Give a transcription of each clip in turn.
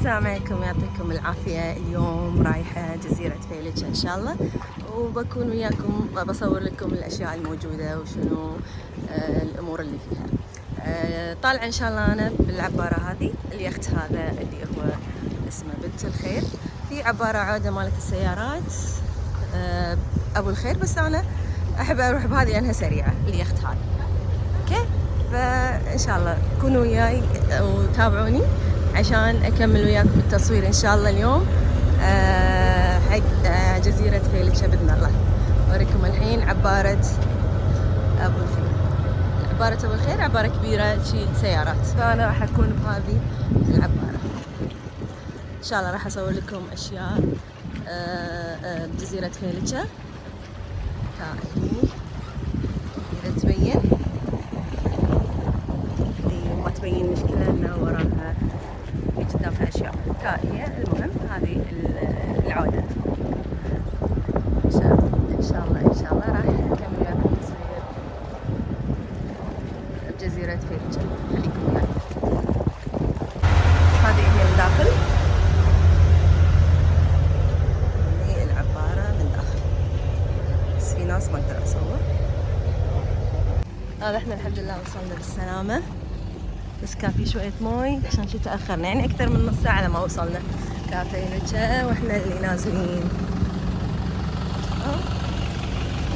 السلام عليكم، يعطيكم العافية. اليوم رايحة جزيرة فيلتشة إن شاء الله، وبكون وياكم بصور لكم الأشياء الموجودة وشنو الأمور اللي فيها. طالعة إن شاء الله أنا بالعبارة هذه، اليخت هذا اللي هو اسمه بنت الخير. في عبارة عادة مالت السيارات أبو الخير، بس أنا أحب أروح بهذه لأنها سريعة، اليخت هذا. أوكي، فإن شاء الله كونوا وياي وتابعوني عشان أكمل وياكم التصوير إن شاء الله اليوم حق جزيرة فيلتشة بإذن الله. أوريكم الحين عبارة أبو الخير. عبارة أبو الخير عبارة كبيرة تشيل سيارات، فأنا راح أكون بهذه العبارة إن شاء الله. راح أصور لكم أشياء بجزيرة فيلتشة. هني إذا تبين، ما تبين مشكلة إنه وراها قدامها أشياء. هي المهم هذه العودة. إن شاء الله راح أكمل وياكم تصوير بجزيرة فيلتشة. خليكم وياي. هذه هي من داخل، هذه العبارة من داخل، بس في ناس ما أقدر أصور. هذا احنا الحمد لله وصلنا بالسلامة، بس كان في شوية موي عشان شي تأخرنا، يعني أكثر من نص ساعة لما وصلنا كافيلتشة وإحنا اللي نازلين.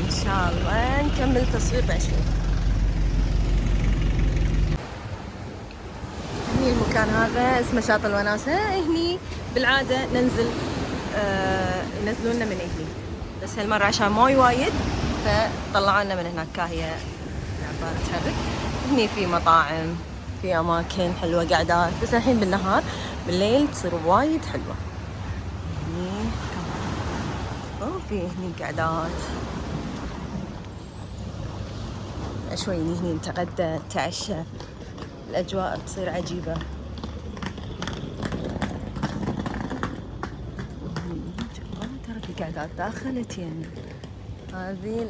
إن شاء الله نكمل تصوير بعد شوي. هني المكان هذا اسمه شاطئ الوناسة. هني بالعادة ننزل ينزلونا من هني، بس هالمرة عشان موي وايد فطلعونا من هناك. هي العبارة تحرك. هني في مطاعم، في أماكن حلوة، قعدات، بس الحين بالنهار، بالليل تصير وايد حلوة. هني في هني قعدات شوي، هني نتغدى نتعشى، الأجواء تصير عجيبة. ترى في قعدات داخلتين. هذه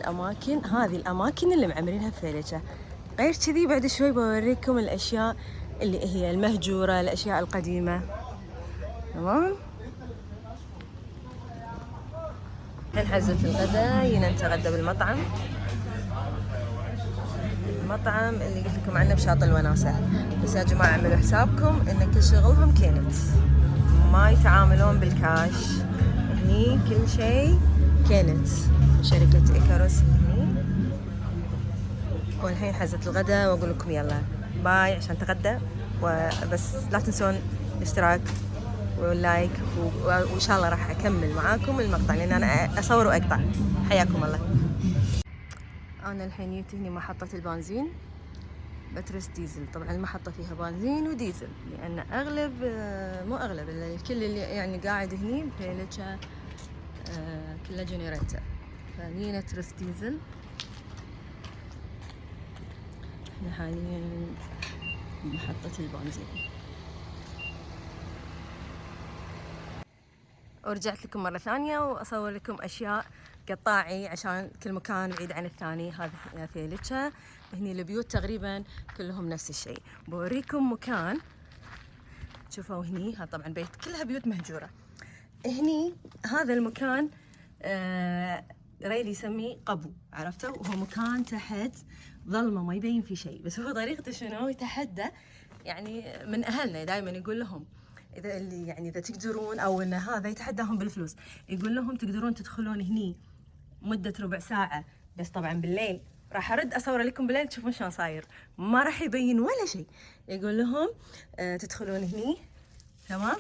الأماكن اللي معمرينها في فيلتشة. غير كذي بعد شوي بوريكم الأشياء اللي هي المهجورة، الأشياء القديمة. تمام. الحين حزت الغداء، جينا نتغدى بالمطعم، المطعم اللي قلت لكم عنه بشاطئ الوناسة. بس يا جماعة اعملوا حسابكم إن كل شغلهم كينت، ما يتعاملون بالكاش. هني كل شيء كينت، شركة إيكاروس هني. والحين حزت الغداء وأقول لكم يلا باي عشان تغدى، وبس لا تنسون الاشتراك واللايك، وإن شاء الله راح أكمل معاكم المقطع لأن أنا أصور وأقطع. حياكم الله. أنا الحين جيت هني محطة البنزين، بترس ديزل. طبعا المحطة فيها بنزين وديزل، لأن مو أغلب الكل اللي يعني قاعد هني بفيلتشة كله جنريتر، فهني نترس ديزل. احنا حاليا محطة البنزين. ورجعت لكم مرة ثانية وأصور لكم أشياء قطاعي عشان كل مكان بعيد عن الثاني. هذه فيلتشة. هني البيوت تقريبا كلهم نفس الشيء. بوريكم مكان، شوفوا هني، ها طبعا بيت كلها بيوت مهجورة. هني هذا المكان ريلي يسميه قبو، عرفتوا؟ وهو مكان تحت ظلمة ما يبين فيه شيء، بس هو طريقته شنو؟ يتحدى يعني من أهلنا، دائما يقول لهم إذا تقدرون، أو إن هذا يتحداهم بالفلوس، يقول لهم تقدرون تدخلون هني مدة ربع ساعة، بس طبعا بالليل راح أرد أصور لكم بالليل تشوفون شلون صاير، ما راح يبين ولا شيء. يقول لهم تدخلون هني، تمام،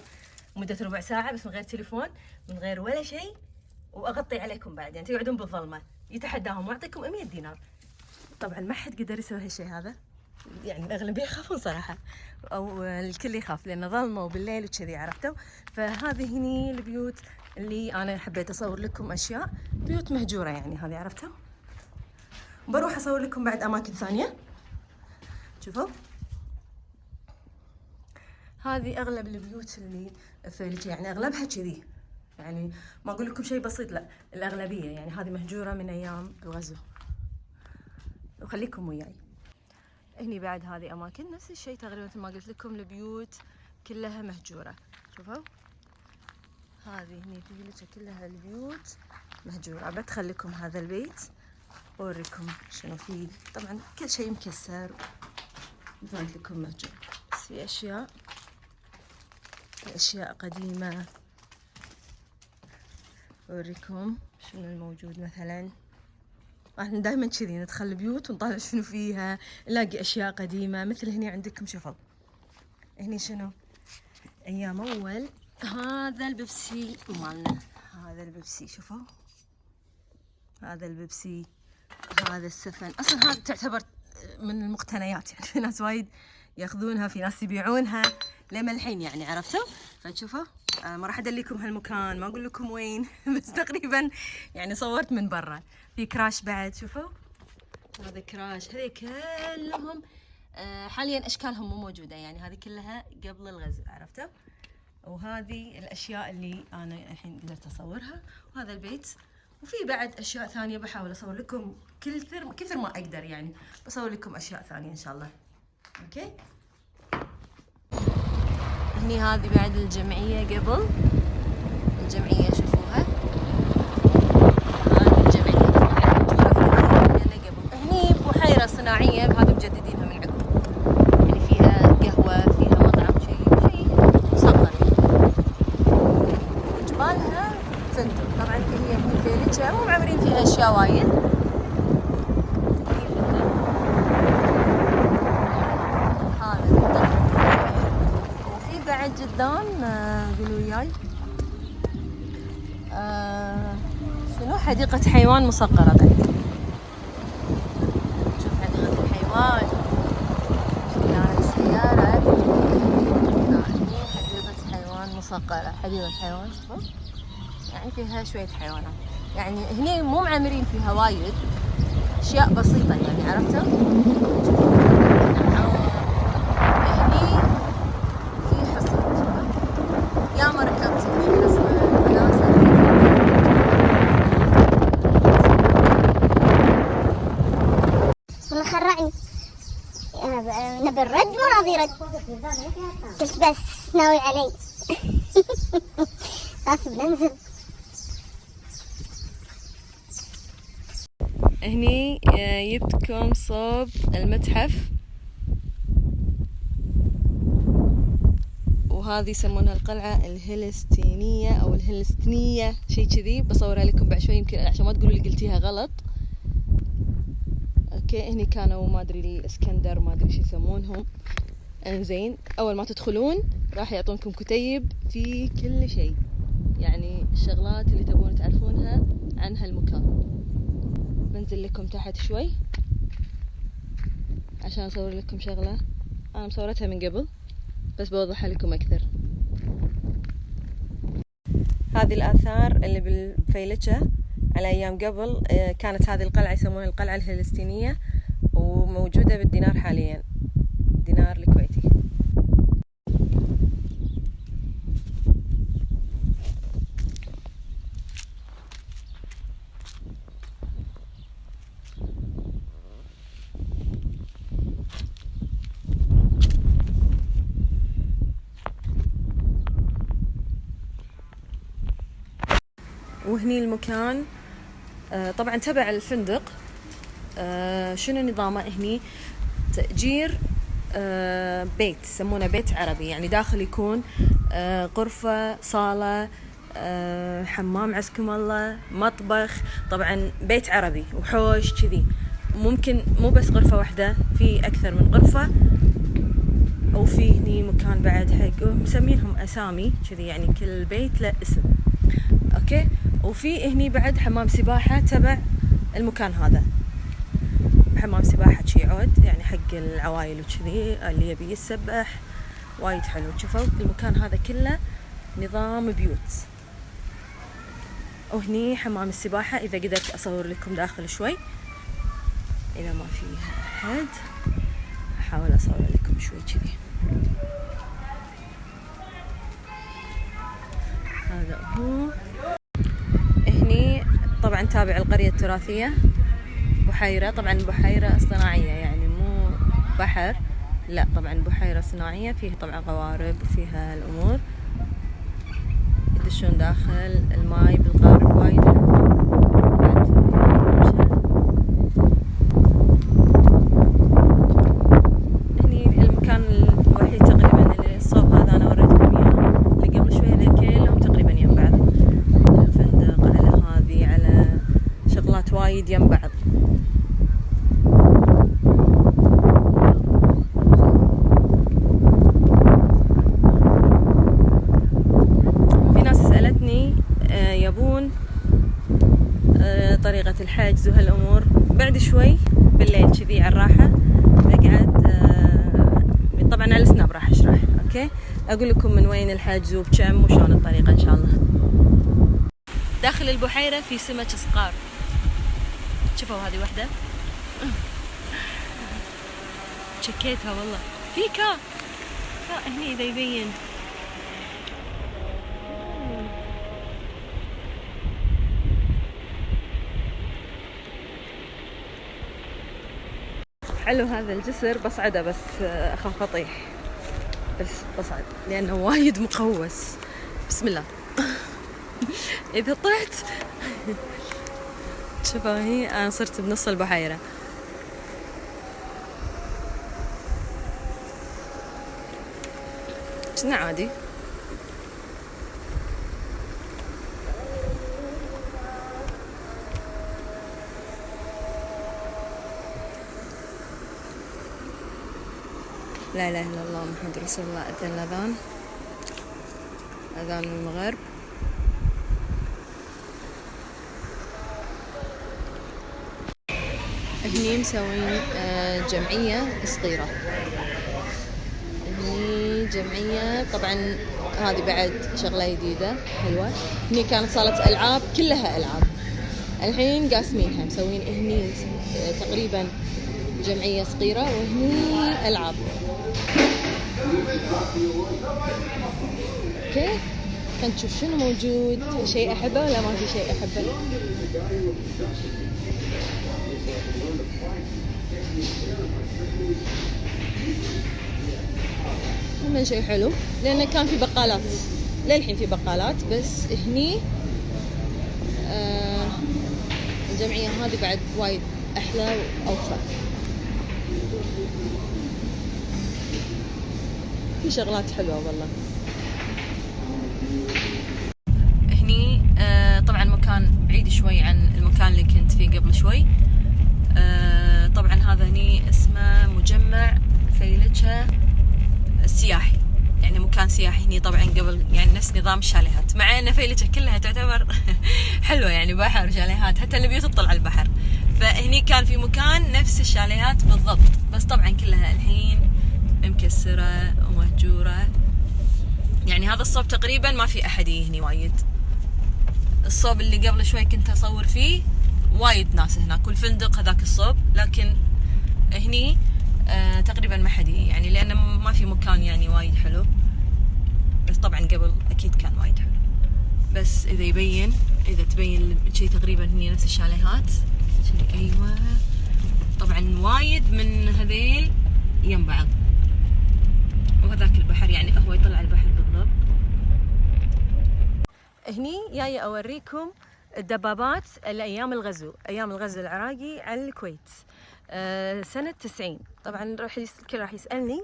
مدة ربع ساعة بس من غير تليفون، من غير ولا شيء، وأغطي عليكم بعد، يعني تقعدون بالظلمة. يتحداهم ويعطيكم 100 دينار. طبعا ما حد قدر يسوي هالشيء هذا، يعني الأغلبية يخافون صراحة، أو الكل يخاف لأنه ظلمة وبالليل وكذي، عرفتوا؟ فهذه هني البيوت اللي أنا حبيت أصور لكم أشياء، بيوت مهجورة يعني هذه، عرفتوا؟ بروح أصور لكم بعد أماكن ثانية. شوفوا هذه أغلب البيوت اللي في يعني أغلبها كذي، يعني ما أقول لكم شيء بسيط، لا الأغلبية يعني هذه مهجورة من أيام الغزو. وخليكم وياي. هني بعد هذه أماكن نفس الشيء تقريبا مثل ما قلت لكم، البيوت كلها مهجورة. شوفوا هذه هني فيلتشة كلها البيوت مهجورة. بدخل لكم هذا البيت أوريكم شنو فيه. طبعا كل شيء مكسر قلت لكم مهجور، بس في أشياء قديمة. أوريكم شنو الموجود. مثلا احنا دائما كذي ندخل البيوت ونطالع شنو فيها، نلاقي أشياء قديمة. مثل هني عندكم شوفوا هني شنو أيام أول. هذا البيبسي مالنا، هذا البيبسي شوفوا، هذا البيبسي، هذا السفن. أصلا هذا تعتبر من المقتنيات، يعني في ناس وايد ياخذونها، في ناس يبيعونها لما الحين يعني، عرفتوا؟ فتشوفوا ما راح ادليكم هالمكان، ما اقول لكم وين بس تقريبا يعني صورت من برا. في كراش بعد، شوفوا هذا كراش. هذي كلهم حاليا اشكالهم مو موجوده، يعني هذه كلها قبل الغزو، عرفتوا؟ وهذه الاشياء اللي انا الحين قدرت اصورها. وهذا البيت. وفي بعد اشياء ثانيه بحاول اصور لكم كثر ما اقدر، يعني بصور لكم اشياء ثانيه ان شاء الله. اوكي. هني هذه بعد الجمعيه قبل الجمعيه، شوفوها هذه الجمعيه قبل. هني بحيره صناعيه، هذه مجددينها من عقب، يعني فيها قهوه، فيها مطعم، شيء مصغر. وجبالها فندق. طبعا هي هني فيلتشة مو معمرين فيها اشياء وايد. بعد قدام قولوا وياي شنو حديقة حيوان مصغرة بعد. شوف حديقة الحيوان، شوف السيارة. هني حديقة حيوان مصغرة، حديقة حيوان شوفوا، يعني فيها شوية حيوانات. يعني هني مو معمرين فيها وايد، أشياء بسيطة يعني، عرفتوا؟ والله خرعني. نبي الرد مو راضي يرد. قلت بس ناوي علي. غصب ننزل. هني جبتكم صوب المتحف، وهذه يسمونها القلعة الهلستينية أو الهلستينية، شيء كذي. بصورها لكم بعد شوي يمكن عشان ما تقولوا لي قلتيها غلط. اوكي. هني كانوا ما ادري الاسكندر، ما ادري شو يسمونهم. انزين، اول ما تدخلون راح يعطونكم كتيب في كل شيء، يعني الشغلات اللي تبون تعرفونها عن هالمكان. بنزل لكم تحت شوي عشان اصور لكم شغلة انا مصورتها من قبل، بس بوضحها لكم اكثر. هذه الاثار اللي بالفيلتشة على ايام قبل. كانت هذه القلعة يسمونها القلعة الهلستينية، وموجودة بالدينار حاليا، دينار الكويتي. وهني المكان طبعا تبع الفندق. شنو نظامه هني؟ تأجير بيت، يسمونه بيت عربي، يعني داخل يكون غرفة، صالة، حمام عزكم الله، مطبخ. طبعا بيت عربي وحوش كذي. ممكن مو بس غرفة واحدة، في أكثر من غرفة. وفي هني مكان بعد حق مسمينهم أسامي كذي، يعني كل بيت له اسم. أوكي. وفي هني بعد حمام سباحة تبع المكان هذا، حمام سباحة شي عود، يعني حق العوائل وكذي اللي يبي يسبح. وايد حلو. شوفوا المكان هذا كله نظام بيوت. وهني حمام السباحة، إذا قدرت أصور لكم داخل شوي، إذا ما في أحد أحاول أصور لكم شوي كذي. هذا هو. هني طبعا تابع القرية التراثية، بحيرة. طبعا بحيرة صناعية، يعني مو بحر، لا طبعا بحيرة صناعية، فيها طبعا قوارب وفيها الأمور. يدشون داخل الماي بالقارب وايد حلو. هني المكان الوحيد تقريبا اللي الصوب هذا انا وريتكم اياه اللي قبل شوي، هذول كلهم تقريبا يم بعض، الفندق على هذه على شغلات وايد يم بعض. يبون طريقة الحجز وهالأمور بعد شوي بالليل كذي على الراحة بقعد. طبعا على السناب راح أشرح. أوكي، أقول لكم من وين الحجز وبكم وشون الطريقة إن شاء الله. داخل البحيرة في سمك صقار، شوفوا هذه واحدة شكيتها والله. في كا هني إذا يبين. حلو هذا الجسر، بصعده بس أخاف أطيح، بس بصعد لأنه وايد مقوس. بسم الله إذا طحت شوفوا هي أنا صرت بنص البحيرة. كنا عادي. لا إله إلا الله محمد رسول الله. أذن الأذان، أذان المغرب. هني مسوين جمعية صغيرة، هني جمعية طبعا هذه بعد شغلة جديدة حلوة. هني كانت صالة ألعاب كلها ألعاب، الحين قاسمينها مسوين هني تقريبا جمعية صغيرة وهني ألعاب. اوكي، خلينا نشوف شنو موجود. شيء احبه ولا ما في شيء احبه؟ هم شيء حلو لانه كان في بقالات، للحين في بقالات، بس هني الجمعية هذه بعد وايد احلى واوفى، في شغلات حلوة والله. هني طبعا مكان بعيد شوي عن المكان اللي كنت فيه قبل شوي. طبعا هذا هني اسمه مجمع فيلتشة السياحي، يعني مكان سياحي هني طبعا قبل، يعني نفس نظام الشاليهات، مع ان فيلتشة كلها تعتبر حلوة يعني بحر وشاليهات، حتى البيوت تطلع على البحر. فهني كان في مكان نفس الشاليهات بالضبط، بس طبعا كلها الحين مكسرة ومهجورة. يعني هذا الصوب تقريبا ما في أحد هني وايد. الصوب اللي قبل شوي كنت أصور فيه وايد ناس هناك، والفندق هذاك الصوب، لكن هني تقريبا ما حد، يعني لأنه ما في مكان يعني وايد حلو. بس طبعا قبل أكيد كان وايد حلو، بس إذا يبين، إذا تبين شيء تقريبا هني نفس الشاليهات شيء. أيوة طبعا وايد من هذيل يم بعض، وهذاك البحر يعني هو يطلع البحر بالضبط. هني جاية أوريكم الدبابات الأيام الغزو، أيام الغزو العراقي على الكويت سنة 90. طبعا الكل راح يسألني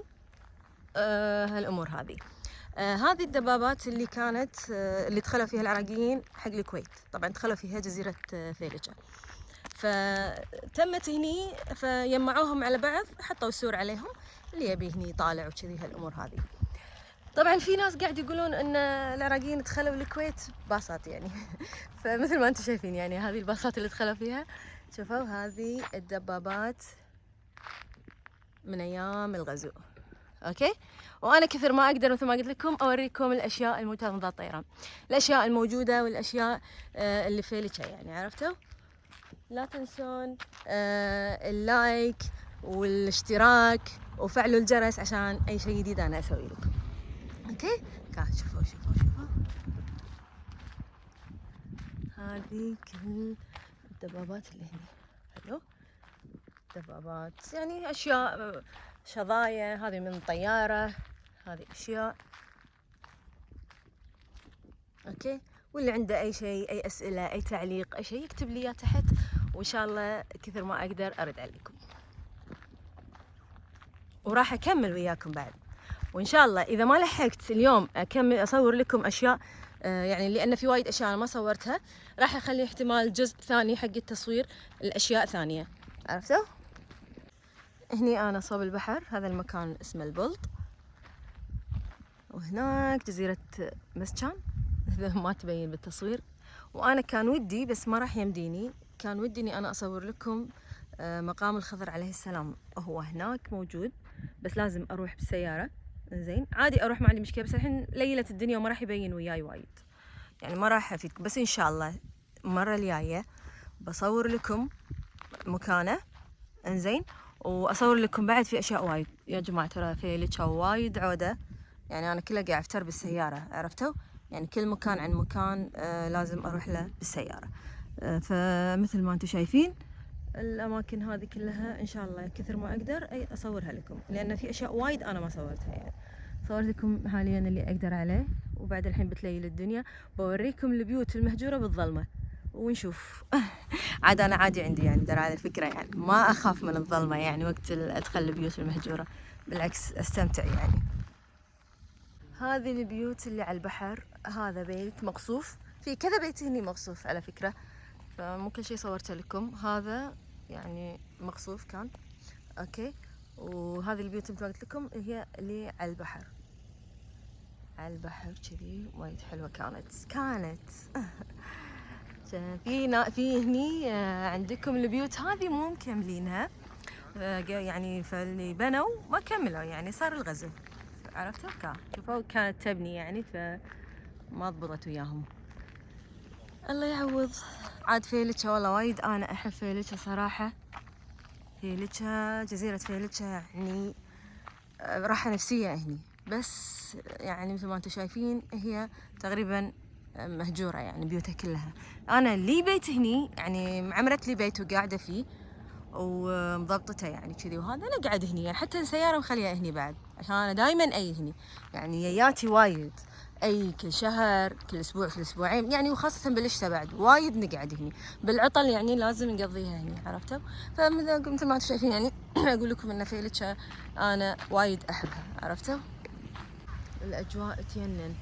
هالأمور هذه. هذه الدبابات اللي كانت اللي دخلوا فيها العراقيين حق الكويت، طبعا دخلوا فيها جزيرة فيلتشة، فتمت هني فيجمعوهم على بعض، حطوا سور عليهم، اللي يبي هني طالع وكذي هالأمور هذه. طبعا في ناس قاعد يقولون ان العراقيين دخلوا الكويت باصات يعني فمثل ما انتم شايفين يعني هذه الباصات اللي دخلوا فيها. شوفوا هذه الدبابات من ايام الغزو. اوكي، وانا كثر ما اقدر مثل ما قلت لكم اوريكم الاشياء الموجوده من ضد الطيران، الاشياء الموجوده والاشياء اللي في فيلتشة، يعني عرفتوا. لا تنسون اللايك والاشتراك وفعلوا الجرس عشان اي شيء جديد انا اسوي لكم. اوكي، شوفوا شوفوا شوفوا هذه كل الدبابات اللي هنا. حلو، دبابات يعني اشياء شظايا، هذه من طيارة، هذه اشياء. اوكي. واللي عنده اي شيء، اي اسئله، اي تعليق، اي شيء، يكتب لي اياه تحت، وان شاء الله كثر ما اقدر ارد عليكم، وراح اكمل وياكم بعد. وان شاء الله اذا ما لحقت اليوم اكمل اصور لكم اشياء، يعني لان في وايد اشياء انا ما صورتها، راح اخلي احتمال جزء ثاني حق التصوير الاشياء ثانيه، عرفتوا؟ هني انا صوب البحر، هذا المكان اسمه البلط، وهناك جزيرة مسجان إذا ما تبين بالتصوير. وأنا كان ودي بس ما راح يمديني، كان ودي إني أنا أصور لكم مقام الخضر عليه السلام، هو هناك موجود بس لازم أروح بالسيارة. زين عادي أروح ما عندي مشكلة، بس الحين ليلت الدنيا وما راح يبين وياي وايد، يعني ما راح أفيدكم، بس إن شاء الله المرة الجاية بصور لكم مكانه. انزين وأصور لكم بعد في أشياء وايد يا جماعة، ترى فيلتشا وايد عودة، يعني أنا كلها قاعد أفتر بالسيارة، عرفتوا؟ يعني كل مكان عن مكان لازم أروح له بالسيارة. فمثل ما أنتم شايفين الأماكن هذه كلها إن شاء الله كثر ما أقدر أي أصورها لكم، لأن في أشياء وايد أنا ما صورتها، يعني صورت لكم حاليا اللي أقدر عليه، وبعد الحين بتليل الدنيا بوريكم البيوت المهجورة بالظلمة ونشوف. عاد أنا عادي عندي يعني ترى على فكرة، يعني ما أخاف من الظلمة، يعني وقت أدخل البيوت المهجورة بالعكس أستمتع يعني. هذه البيوت اللي على البحر، هذا بيت مقصوف، في كذا بيت هني مقصوف على فكرة، فمو كل شيء صورته لكم، هذا يعني مقصوف كان. اوكي. وهذه البيوت مثل ما قلت لكم هي اللي على البحر، على البحر كذي وايد حلوة كانت. في هني عندكم البيوت هذه مو مكملينها، يعني فاللي بنوا ما كملوا، يعني صار الغزو، عرفتوا؟ شوفوا كانت تبني يعني فما ضبطت وياهم. الله يعوض. عاد فيلتشا والله وايد انا احب فيلتشا صراحة، فيلتشا جزيرة فيلتشا يعني راحة نفسية هني، بس يعني مثل ما انتم شايفين هي تقريبا مهجورة، يعني بيوتها كلها. انا لي بيت هني، يعني معمرت لي بيت وقاعدة فيه ومضبطته يعني كذي، وهذا انا قاعد هني، يعني حتى السياره مخليها هني بعد، عشان انا دائما اي هني، يعني يياتي وايد، اي كل شهر كل اسبوع كل اسبوعين يعني، وخاصه بالشتاء بعد وايد نقعد هني، بالعطل يعني لازم نقضيها هني، عرفتوا؟ فمثل ما انتم شايفين يعني اقول لكم ان فيلتشا انا وايد احبها، عرفتوا؟ الاجواء تجنن.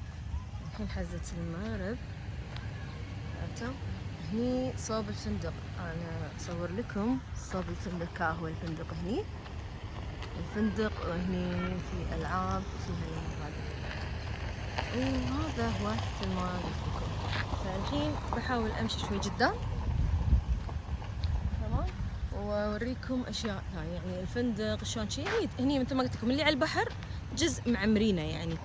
الحين حزت المغرب، عرفتوا؟ هني صوب الفندق، انا اصور لكم صوب الفندق، هو الفندق هني، الفندق وهني في العاب فيها هذا، وهذا هو مثل ما قلت لكم. فالحين بحاول امشي شوي قدام، تمام، واوريكم اشياء ثانيه، يعني الفندق شلون شي هني مثل ما قلت لكم اللي على البحر جزء معمرينه، يعني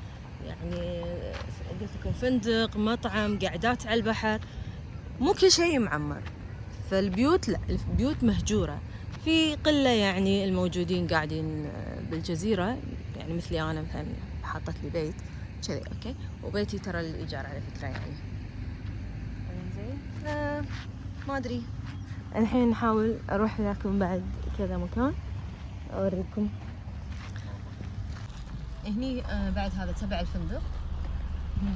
قلت لكم فندق، مطعم، قعدات على البحر، مو كل شيء معمر. فالبيوت لا، البيوت مهجورة، في قلة يعني الموجودين قاعدين بالجزيرة، يعني مثلي أنا مثلا حاطت لي بيت كذي، أوكي، وبيتي ترى الإيجار على فكرة يعني. زين ما أدري، الحين نحاول أروح وياكم بعد كذا مكان أوريكم. هني بعد هذا تبع الفندق،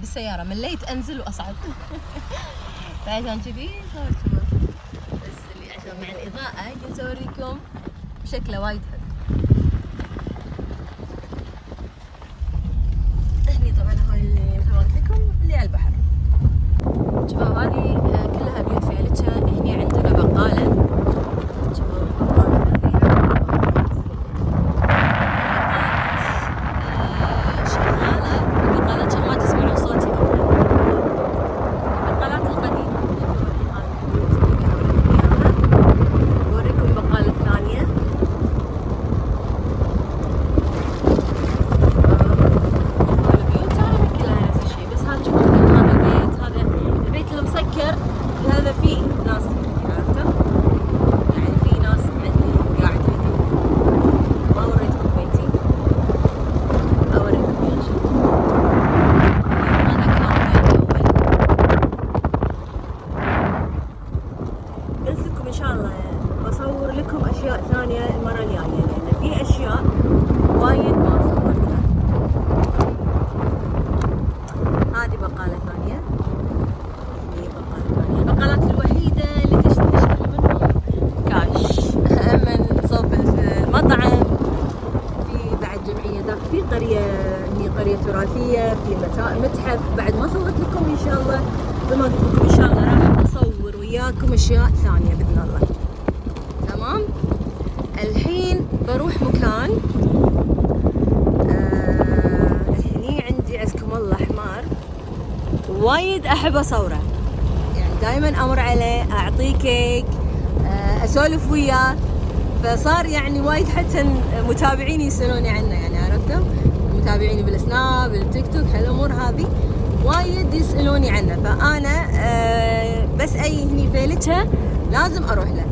بالسيارة مليت أنزل وأصعد. فعشان كذي صورت بس اللي عشان مع الإضاءة قلت أوريكم بشكله وايد حلو. هني طبعا هاي اللي مثل ما قلت لكم اللي على البحر. شوفوا هذه كلها بيوت فيلتشا. هني عندنا بقالة، شوفوا البقالة هذه شغالة، البقالة كان ما تسمعون صوتي، البقالات القديمة. بوريكم البقالة الثانية، متحف بعد ما صورت لكم ان شاء الله. زي ما قلت لكم ان شاء الله راح اصور وياكم اشياء ثانيه باذن الله. تمام. الحين بروح مكان هني عندي عزكم الله حمار وايد احب اصوره، يعني دائما امر عليه اعطيه كيك اسولف وياه، فصار يعني وايد حتى متابعيني يسالوني عنه، يعني عرفتوا متابعيني بالسناب بالتيك توك هالامور هذه وايد يسالوني عنه. فانا بس اي هني فيلتها لازم اروح له،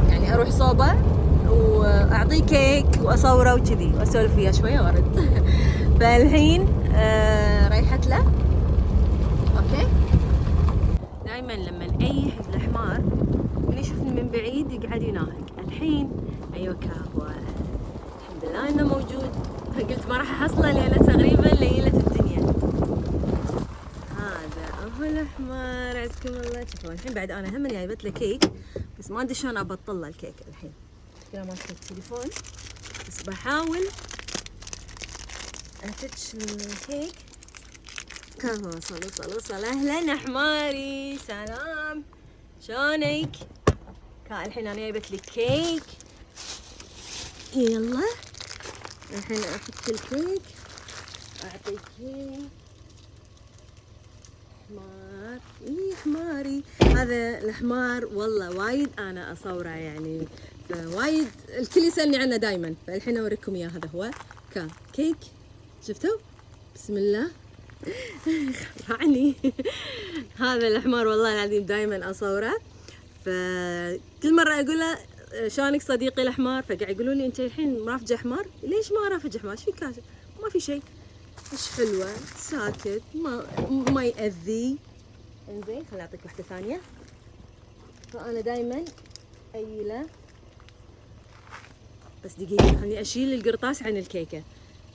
يعني اروح صوبه واعطيه كيك واصوره وكذي واسولف وياه شويه وارد. فالحين رايحت له. اوكي. دائما لما اي الحمار من يشوفني من بعيد يقعد يناهق. الحين ايوه كهوه، الحمد لله انه موجود. قلت ما راح احصله لانه تقريبا ليله الدنيا. هذا هو الحمار عزكم الله. شوفوا الحين بعد انا هم جايبت له كيك بس ما ادري شلون ابطل له الكيك الحين. كذا ماسكه التليفون بس بحاول اتش الكيك. كهوه. صلوا اهلا حماري، سلام شلونك؟ الحين انا جايبت لك كيك. يلا الحين افك الكيك اعطيك حمار. حماري هذا الحمار والله وايد انا اصوره، يعني وايد الكل يسالني عنه دائما. فالحين اوريكم اياه. هذا هو كيك، شفتوا؟ بسم الله. يعني هذا الحمار والله العظيم دائما اصوره. فكل مره اقول له شلونك صديقي الحمار، فقاعد يقولوا لي انت الحين مرافجه حمار. ليش ما رافج حمار؟ ايش فيك؟ ما في شيء، ايش حلوه ساكت ما يأذي. انزين خليني اعطيك واحده ثانيه. فانا دائما ايله بس دقيقه خليني اشيل القرطاس عن الكيكه،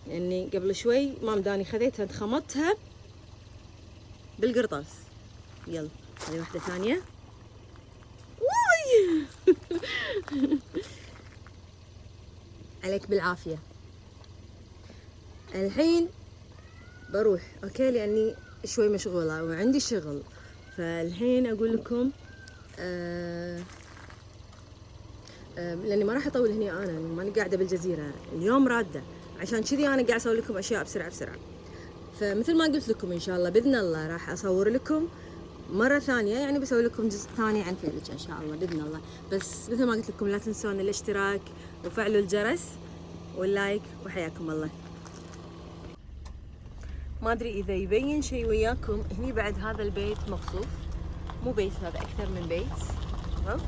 لاني يعني قبل شوي ما مداني خذيتها خمطتها بالقرطاس. يلا هذه واحده ثانيه. واي عليك بالعافيه. الحين بروح اوكي لاني شوي مشغوله وعندي شغل. فالحين اقول لكم لاني ما راح اطول هني، انا ماني قاعده بالجزيره اليوم راده، عشان كذي انا قاعده اسوي لكم اشياء بسرعه. فمثل ما قلت لكم ان شاء الله باذن الله راح اصور لكم مره ثانيه، يعني بسوي لكم جزء ثاني عن فيلتشا ان شاء الله باذن الله. بس مثل ما قلت لكم لا تنسون الاشتراك وفعلوا الجرس واللايك، وحياكم الله. ما ادري اذا يبين شيء وياكم هني بعد هذا البيت مقصوف، مو بيت هذا اكثر من بيت. تمام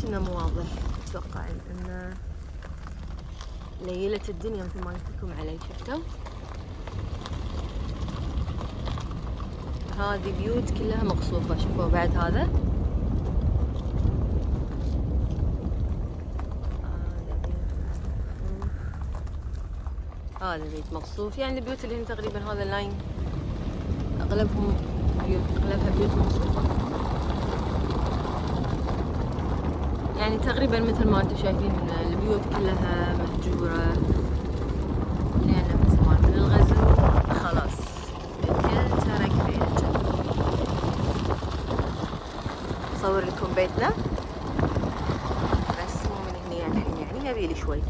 كنا مو واضح. اتوقع ان ليلة الدنيا مثل ما قلت لكم عليه. شفتوا هذه بيوت كلها مقصوفة. شوفوا بعد هذا هذا بيت مقصوف، يعني البيوت اللي هنا تقريبا هذا اللاين اغلبها بيوت مقصوفة، يعني تقريبا مثل ما انتم شايفين البيوت كلها مهجورة، لأن من زمان من الغزو خلاص الكل ترك بيته. أصور لكم بيتنا بس مو من هنا الحين، يعني يبيلي شوي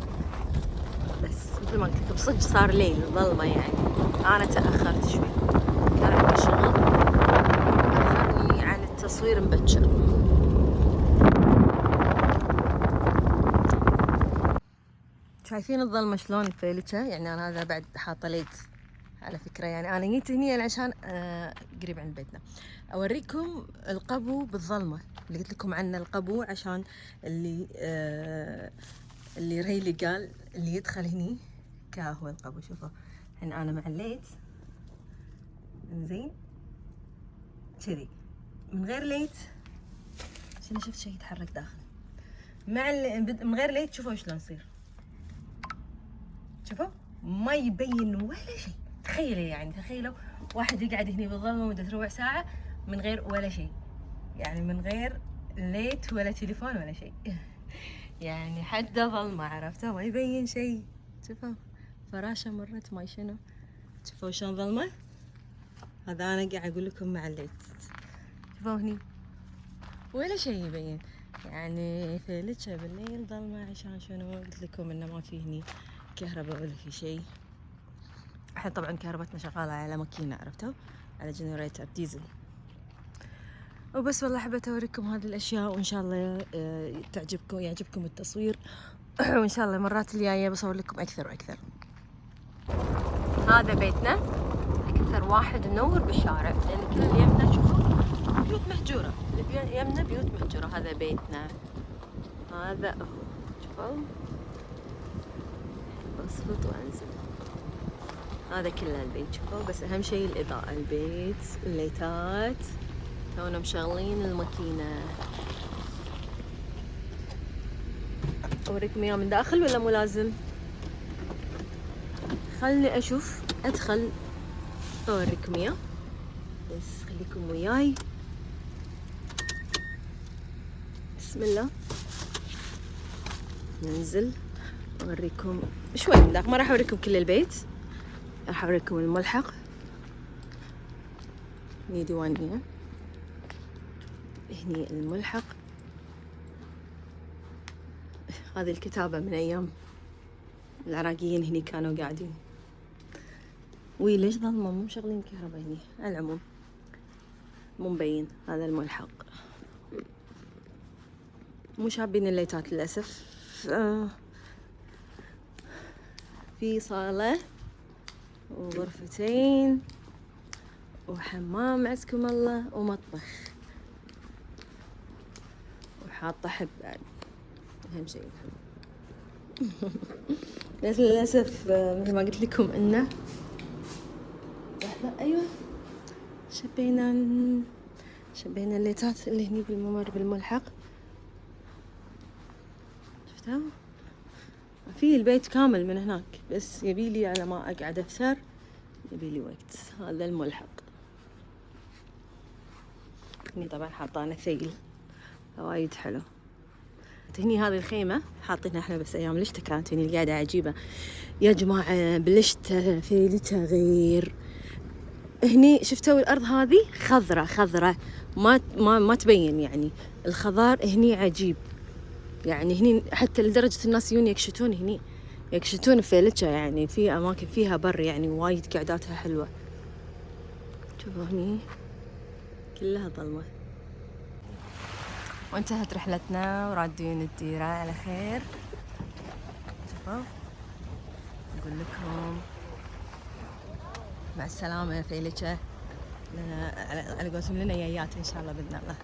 بس مثل ما قلت لكم صدق صار ليل ظلمة، يعني أنا تأخرت شوي كان عندي شغل أخرني عن التصوير مبكر. شايفين الظلمة شلون فيلتشا؟ يعني أنا هذا بعد حاطة ليت على فكرة، يعني أنا جيت هني عشان قريب عند بيتنا أوريكم القبو بالظلمة اللي قلت لكم عنه. القبو عشان اللي ريلي قال اللي يدخل هني كهو القبو. شوفوا الحين أنا مع الليت إنزين كذي من غير ليت، عشان شفت شيء يتحرك داخل من غير ليت. شوفوا شلون يصير، شوفوا ما يبين ولا شيء. تخيلوا واحد يقعد هني بالظلمة مدة ربع ساعة من غير ولا شيء، يعني من غير ليت ولا تليفون ولا شيء. يعني حتى ظلمة عرفتوا ما يبين شيء. شوفوا فراشة مرت ما شنو شوفوا شلون ظلمة. هذا أنا قاعد أقول لكم مع الليل. شوفوا هني ولا شيء يبين، يعني فيلتشة بالليل ظلمة عشان شنو؟ قلت لكم إنه ما في هني كهرباء ولا في شيء. احنا طبعا كهربتنا شغالة على ماكينة، عرفتوا؟ على جنريتر ديزل. وبس والله حبيت أوريكم هذه الأشياء، وإن شاء الله يعجبكم التصوير. وإن شاء الله المرات الجاية بصور لكم أكثر وأكثر. هذا بيتنا، أكثر واحد منور بالشارع، لأن كل اللي يمنا شوفوا بيوت مهجورة، اللي يمنا بيوت مهجورة. هذا بيتنا، هذا أهو شوفوا، أصفط وأنزل. هذا كله البيت شوفوا، بس أهم شيء الإضاءة. البيت الليتات تونا مشغلين الماكينة. أوريكم إياه من داخل ولا مو لازم؟ خلني أشوف، أدخل أوريكم إياه، بس خليكم وياي. بسم الله. ننزل أوريكم شوي من داخل، ما راح أوريكم كل البيت، راح أوريكم الملحق. هني ديوانية، هني الملحق. هذه الكتابة من أيام العراقيين هني كانوا قاعدين. وي ليش ظلمة؟ مو مشغلين كهرباء هني. على العموم مو مبين. هذا الملحق، مو شابين الليتات للأسف. في صالة وغرفتين وحمام عزكم الله ومطبخ وحاطة حب بعد، أهم شيء. بس للأسف مثل ما قلت لكم إنه لحظة، أيوة شبينا الليتات اللي هني بالممر بالملحق. شفتوا؟ في البيت كامل من هناك، بس يبيلي على ما أقعد أكثر يبيلي وقت. هذا الملحق. هني طبعا حاطانه ثقيل وايد حلو. هني هذه الخيمة حاطينها احنا بس أيام الشتا، كانت هني القعدة عجيبة يا جماعة. بالشتا فيلتها غير. هني شفتوا الأرض هذه خضرة ما تبين، يعني الخضار هني عجيب. يعني هني حتى لدرجة الناس يجون يكشتون فيلتشا، يعني في أماكن فيها بر، يعني وايد قعداتها حلوة. شوفوا هني كلها ظلمة. وانتهت رحلتنا ورادين الديرة على خير. شوفوا أقول لكم مع السلامة فيلتشا، على قولتهم لنا يايات إن شاء الله بإذن الله.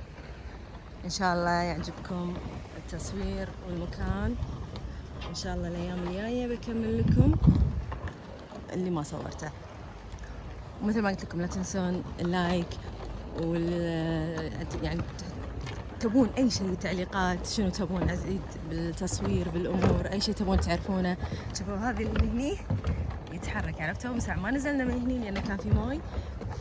إن شاء الله يعجبكم التصوير والمكان. إن شاء الله الأيام الجاية بكمل لكم اللي ما صورته. ومثل ما قلت لكم لا تنسون اللايك يعني تبون أي شيء، تعليقات، شنو تبون أزيد بالتصوير بالأمور، أي شيء تبون تعرفونه. شوفوا هذه اللي هني يتحرك، عرفتوا؟ بس ما نزلنا من هني لأن كان في ماي،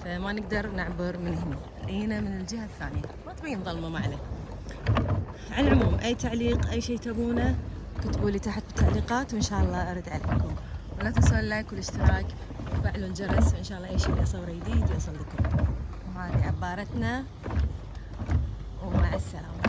فما نقدر نعبر من هني، رأينا من الجهة الثانية، ما تبين ظلمة ما عليه. على العموم أي تعليق أي شيء تبونه كتبوا لي تحت بالتعليقات، وإن شاء الله أرد عليكم. ولا تنسوا اللايك والاشتراك وفعلوا الجرس، وإن شاء الله أي شيء أصوره جديد يوصل لكم. وهذه عبارتنا، ومع السلامة.